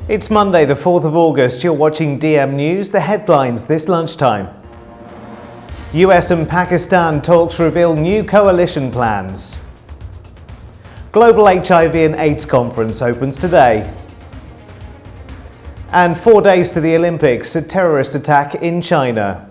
It's Monday, the 4th of August. You're watching DM News, the headlines this lunchtime. US and Pakistan talks reveal new coalition plans. Global HIV and AIDS conference opens today. And 4 days to the Olympics, a terrorist attack in China.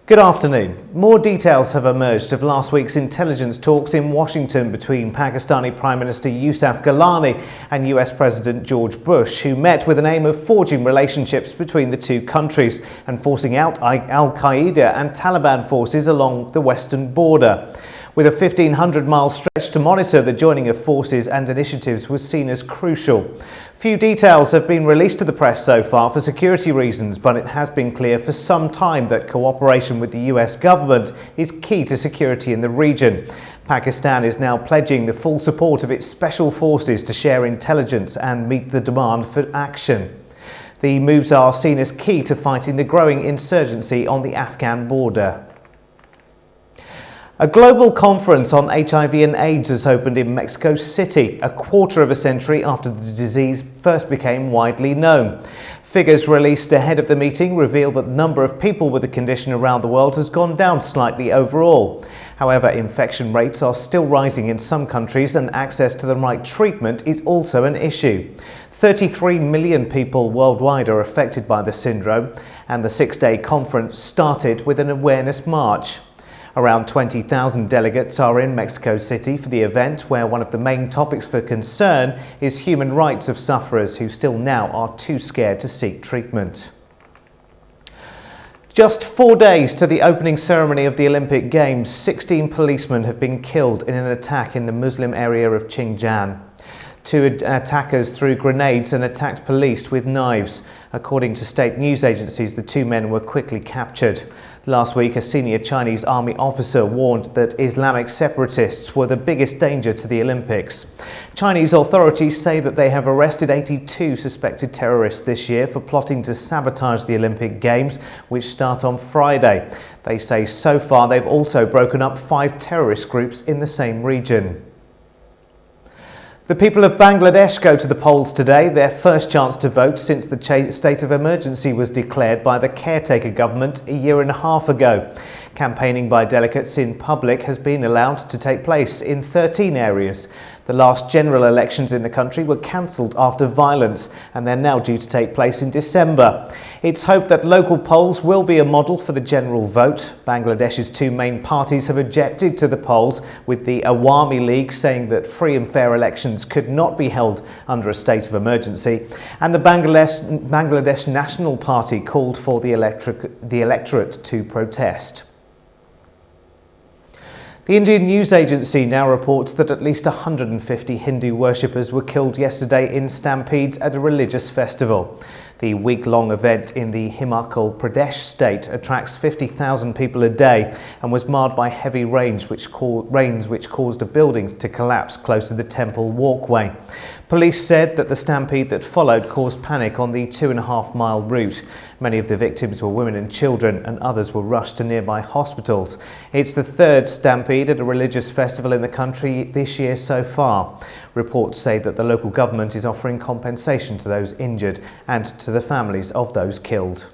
Good afternoon. More details have emerged of last week's intelligence talks in Washington between Pakistani Prime Minister Yusuf Gilani and US President George Bush, who met with an aim of forging relationships between the two countries and forcing out Al-Qaeda and Taliban forces along the western border. With a 1,500-mile stretch to monitor, the joining of forces and initiatives was seen as crucial. Few details have been released to the press so far for security reasons, but it has been clear for some time that cooperation with the US government is key to security in the region. Pakistan is now pledging the full support of its special forces to share intelligence and meet the demand for action. The moves are seen as key to fighting the growing insurgency on the Afghan border. A global conference on HIV and AIDS has opened in Mexico City, a quarter of a century after the disease first became widely known. Figures released ahead of the meeting reveal that the number of people with the condition around the world has gone down slightly overall. However, infection rates are still rising in some countries and access to the right treatment is also an issue. 33 million people worldwide are affected by the syndrome, and the 6-day conference started with an awareness march. Around 20,000 delegates are in Mexico City for the event, where one of the main topics for concern is human rights of sufferers who still now are too scared to seek treatment. Just 4 days to the opening ceremony of the Olympic Games, 16 policemen have been killed in an attack in the Muslim area of Xinjiang. 2 attackers threw grenades and attacked police with knives. According to state news agencies, the 2 men were quickly captured. Last week, a senior Chinese army officer warned that Islamic separatists were the biggest danger to the Olympics. Chinese authorities say that they have arrested 82 suspected terrorists this year for plotting to sabotage the Olympic Games, which start on Friday. They say so far they've also broken up 5 terrorist groups in the same region. The people of Bangladesh go to the polls today, their first chance to vote since the state of emergency was declared by the caretaker government a year and a half ago. Campaigning by delegates in public has been allowed to take place in 13 areas. The last general elections in the country were cancelled after violence, and they're now due to take place in December. It's hoped that local polls will be a model for the general vote. Bangladesh's 2 main parties have objected to the polls, with the Awami League saying that free and fair elections could not be held under a state of emergency, and the Bangladesh National Party called for the electorate to protest. The Indian news agency now reports that at least 150 Hindu worshippers were killed yesterday in Stampede at a religious festival. The week-long event in the Himachal Pradesh state attracts 50,000 people a day and was marred by heavy rains which caused a building to collapse close to the temple walkway. Police said that the stampede that followed caused panic on the 2.5-mile route. Many of the victims were women and children, and others were rushed to nearby hospitals. It's the 3rd stampede at a religious festival in the country this year so far. Reports say that the local government is offering compensation to those injured and to the families of those killed.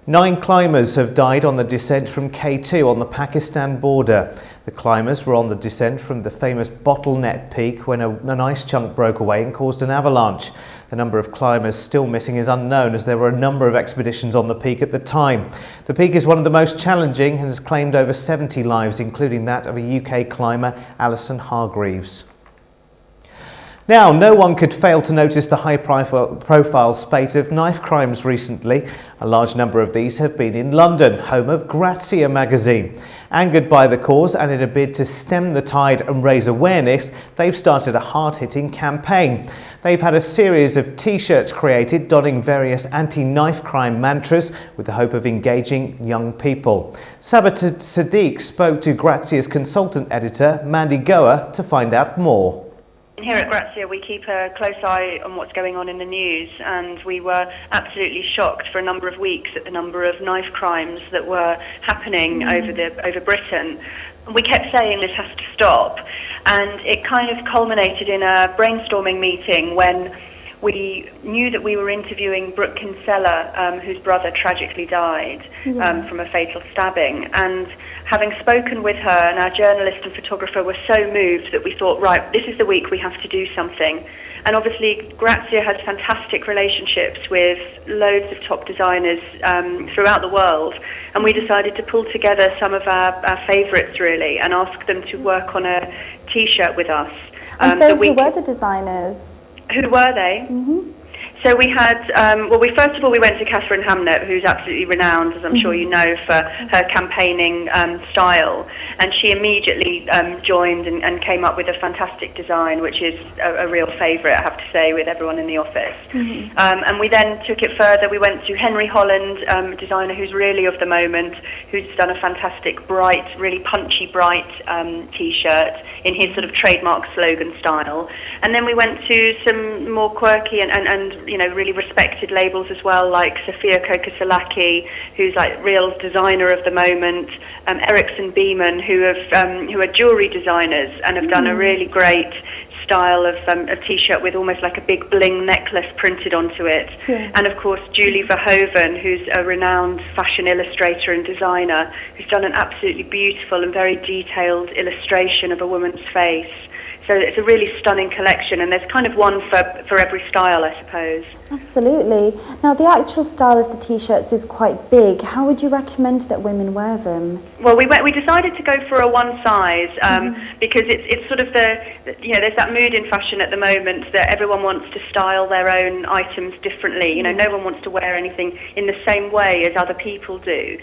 9 climbers have died on the descent from K2 on the Pakistan border. The climbers were on the descent from the famous bottleneck peak when an ice chunk broke away and caused an avalanche. The number of climbers still missing is unknown, as there were a number of expeditions on the peak at the time. The peak is one of the most challenging and has claimed over 70 lives, including that of a UK climber, Alison Hargreaves. Now, no one could fail to notice the high-profile spate of knife crimes recently. A large number of these have been in London, home of Grazia magazine. Angered by the cause and in a bid to stem the tide and raise awareness, they've started a hard-hitting campaign. They've had a series of T-shirts created donning various anti-knife crime mantras with the hope of engaging young people. Sabat Sadiq spoke to Grazia's consultant editor, Mandy Goa, to find out more. Here at Grazia, we keep a close eye on what's going on in the news, and we were absolutely shocked for a number of weeks at the number of knife crimes that were happening over Britain. We kept saying this has to stop, and it kind of culminated in a brainstorming meeting when we knew that we were interviewing Brooke Kinsella, whose brother tragically died from a fatal stabbing. And having spoken with her, and our journalist and photographer were so moved that we thought, right, this is the week we have to do something. And obviously, Grazia has fantastic relationships with loads of top designers throughout the world. And we decided to pull together some of our favourites, really, and ask them to work on a T-shirt with us. And so who were the designers? Who were they? Mm-hmm. So we had, first of all, we went to Catherine Hamnett, who's absolutely renowned, as I'm sure you know, for her campaigning style. And she immediately joined and came up with a fantastic design, which is a real favourite, I have to say, with everyone in the office. Mm-hmm. And we then took it further. We went to Henry Holland, a designer who's really of the moment, who's done a fantastic, bright, really punchy, bright T-shirt in his sort of trademark slogan style. And then we went to some more quirky and really respected labels as well, like Sofia Kokosalaki, who's like real designer of the moment, Ericsson Beeman, who are jewellery designers and have done a really great style of T-shirt with almost like a big bling necklace printed onto it. Yeah. And of course Julie Verhoeven, who's a renowned fashion illustrator and designer, who's done an absolutely beautiful and very detailed illustration of a woman's face. So it's a really stunning collection, and there's kind of one for every style, I suppose. Absolutely. Now, the actual style of the T-shirts is quite big. How would you recommend that women wear them? Well, we decided to go for a one size because it's sort of there's that mood in fashion at the moment that everyone wants to style their own items differently. No one wants to wear anything in the same way as other people do,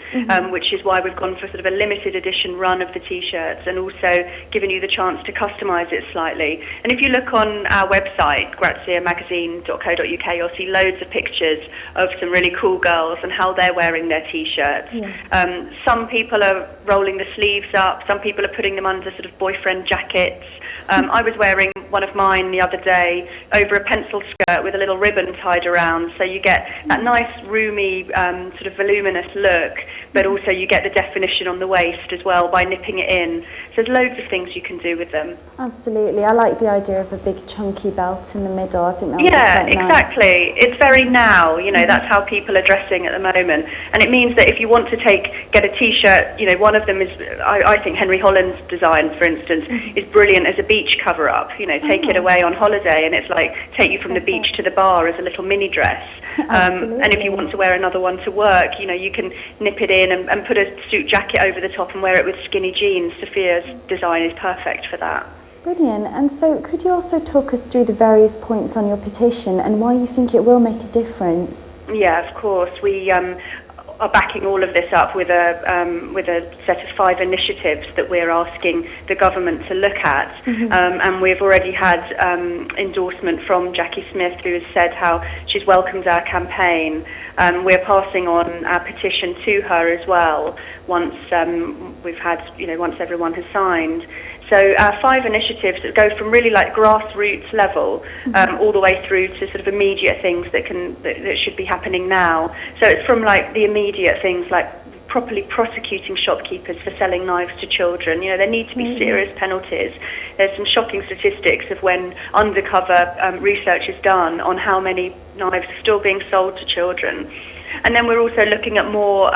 which is why we've gone for sort of a limited edition run of the T-shirts, and also given you the chance to customise it slightly. And if you look on our website, graziamagazine.co.uk, you'll see loads of pictures of some really cool girls and how they're wearing their T-shirts. Yes. Some people are rolling the sleeves up, some people are putting them under sort of boyfriend jackets. I was wearing one of mine the other day over a pencil skirt with a little ribbon tied around, so you get that nice roomy sort of voluminous look, but also you get the definition on the waist as well by nipping it in. So there's loads of things you can do with them. Absolutely. I like the idea of a big chunky belt in the middle. I think that would be quite exactly. Nice. It's very now, that's how people are dressing at the moment. And it means that if you want to get a T-shirt, one of them is, I think Henry Holland's design, for instance, is brilliant as a beach cover-up. Take it away on holiday and it's like take you from the beach to the bar as a little mini dress. And if you want to wear another one to work, you can nip it in and put a suit jacket over the top and wear it with skinny jeans. Sophia's design is perfect for that. Brilliant. And so could you also talk us through the various points on your petition and why you think it will make a difference? Yeah, of course. We are backing all of this up with a set of 5 initiatives that we're asking the government to look at. And we've already had endorsement from Jackie Smith, who has said how she's welcomed our campaign. We're passing on our petition to her as well once once everyone has signed. So our 5 initiatives that go from really like grassroots level all the way through to sort of immediate things that should be happening now. So it's from like the immediate things like properly prosecuting shopkeepers for selling knives to children. There need to be serious penalties. There's some shocking statistics of when undercover research is done on how many knives are still being sold to children. And then we're also looking at more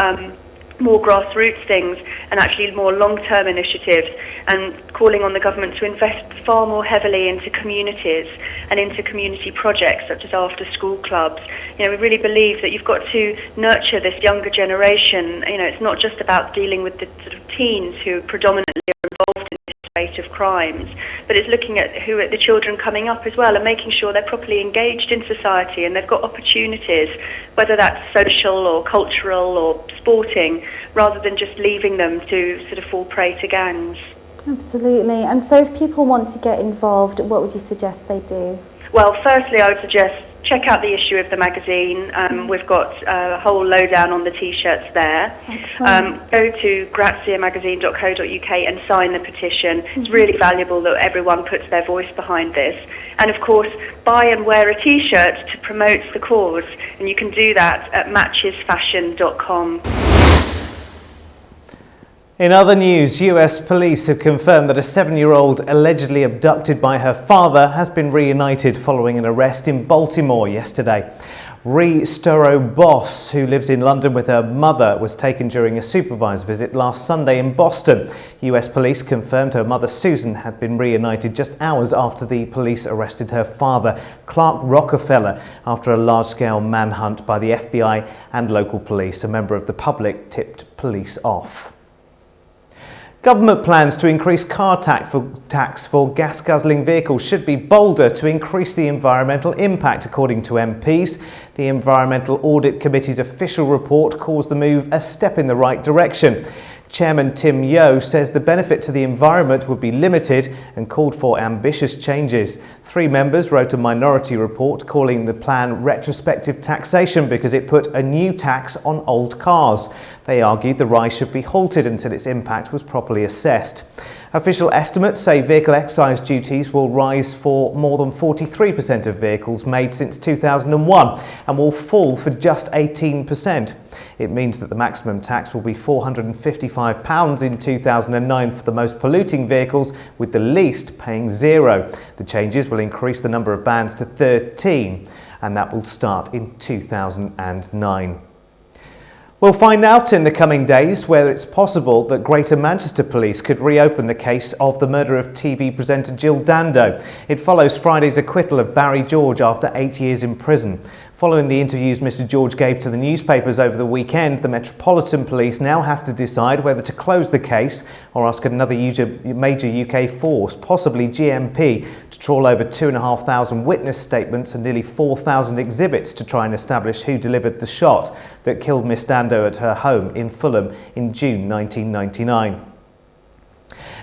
grassroots things and actually more long-term initiatives, and calling on the government to invest far more heavily into communities and into community projects such as after-school clubs. We really believe that you've got to nurture this younger generation. It's not just about dealing with the sort of teens who predominantly are involved in this spate of crimes, but it's looking at the children coming up as well and making sure they're properly engaged in society and they've got opportunities, whether that's social or cultural or sporting, rather than just leaving them to sort of fall prey to gangs. Absolutely. And so if people want to get involved, what would you suggest they do? Well, firstly, I would suggest check out the issue of the magazine. We've got a whole lowdown on the T-shirts there. Go to graziamagazine.co.uk and sign the petition. It's really valuable that everyone puts their voice behind this. And of course, buy and wear a T-shirt to promote the cause. And you can do that at matchesfashion.com. In other news, US police have confirmed that a 7-year-old allegedly abducted by her father has been reunited following an arrest in Baltimore yesterday. Ree Boss, who lives in London with her mother, was taken during a supervised visit last Sunday in Boston. US police confirmed her mother Susan had been reunited just hours after the police arrested her father, Clark Rockefeller, after a large-scale manhunt by the FBI and local police. A member of the public tipped police off. Government plans to increase car tax for gas-guzzling vehicles should be bolder to increase the environmental impact, according to MPs. The Environmental Audit Committee's official report calls the move a step in the right direction. Chairman Tim Yeo says the benefit to the environment would be limited and called for ambitious changes. 3 members wrote a minority report calling the plan retrospective taxation because it put a new tax on old cars. They argued the rise should be halted until its impact was properly assessed. Official estimates say vehicle excise duties will rise for more than 43% of vehicles made since 2001 and will fall for just 18%. It means that the maximum tax will be £455 in 2009 for the most polluting vehicles, with the least paying £0. The changes will increase the number of bans to 13, and that will start in 2009. We'll find out in the coming days whether it's possible that Greater Manchester Police could reopen the case of the murder of TV presenter Jill Dando. It follows Friday's acquittal of Barry George after 8 years in prison. Following the interviews Mr. George gave to the newspapers over the weekend, the Metropolitan Police now has to decide whether to close the case or ask another major UK force, possibly GMP, to trawl over 2,500 witness statements and nearly 4,000 exhibits to try and establish who delivered the shot that killed Miss Dando at her home in Fulham in June 1999.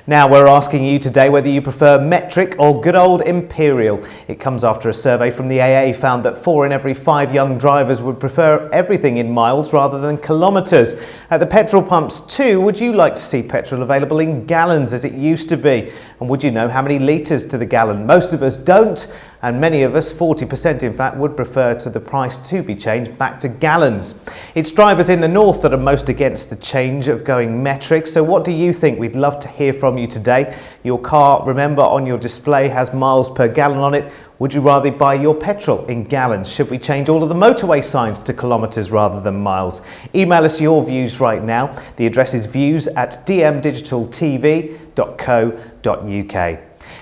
Now we're asking you today whether you prefer metric or good old Imperial. It comes after a survey from the AA found that 4 in every 5 young drivers would prefer everything in miles rather than kilometres. At the petrol pumps too, would you like to see petrol available in gallons as it used to be? And would you know how many litres to the gallon? Most of us don't, and many of us, 40% in fact, would prefer to the price to be changed back to gallons. It's drivers in the north that are most against the change of going metric, so what do you think? We'd love to hear from you today. Your car, remember, on your display has miles per gallon on it. Would you rather buy your petrol in gallons? Should we change all of the motorway signs to kilometres rather than miles? Email us your views right now. The address is views@dmdigitaltv.co.uk.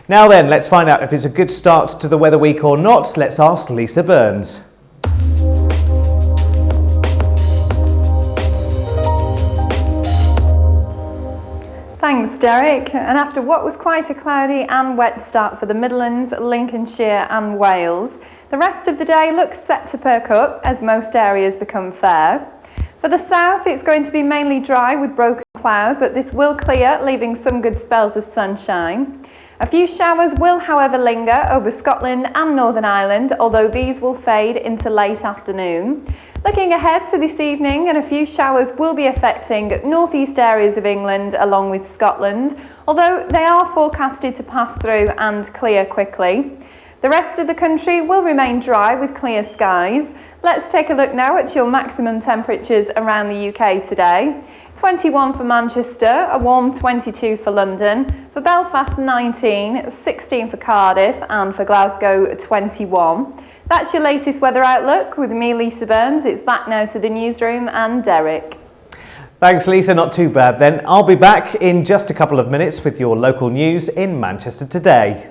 Now then, let's find out if it's a good start to the weather week or not. Let's ask Lisa Burns. Thanks, Derek. And after what was quite a cloudy and wet start for the Midlands, Lincolnshire and Wales, the rest of the day looks set to perk up as most areas become fair. For the south, it's going to be mainly dry with broken cloud, but this will clear, leaving some good spells of sunshine. A few showers will, however, linger over Scotland and Northern Ireland, although these will fade into late afternoon. Looking ahead to this evening, and a few showers will be affecting northeast areas of England along with Scotland, although they are forecasted to pass through and clear quickly. The rest of the country will remain dry with clear skies. Let's take a look now at your maximum temperatures around the UK today. 21 for Manchester, a warm 22 for London, for Belfast 19, 16 for Cardiff, and for Glasgow 21. That's your latest weather outlook with me, Lisa Burns. It's back now to the newsroom and Derek. Thanks, Lisa. Not too bad then. I'll be back in just a couple of minutes with your local news in Manchester today.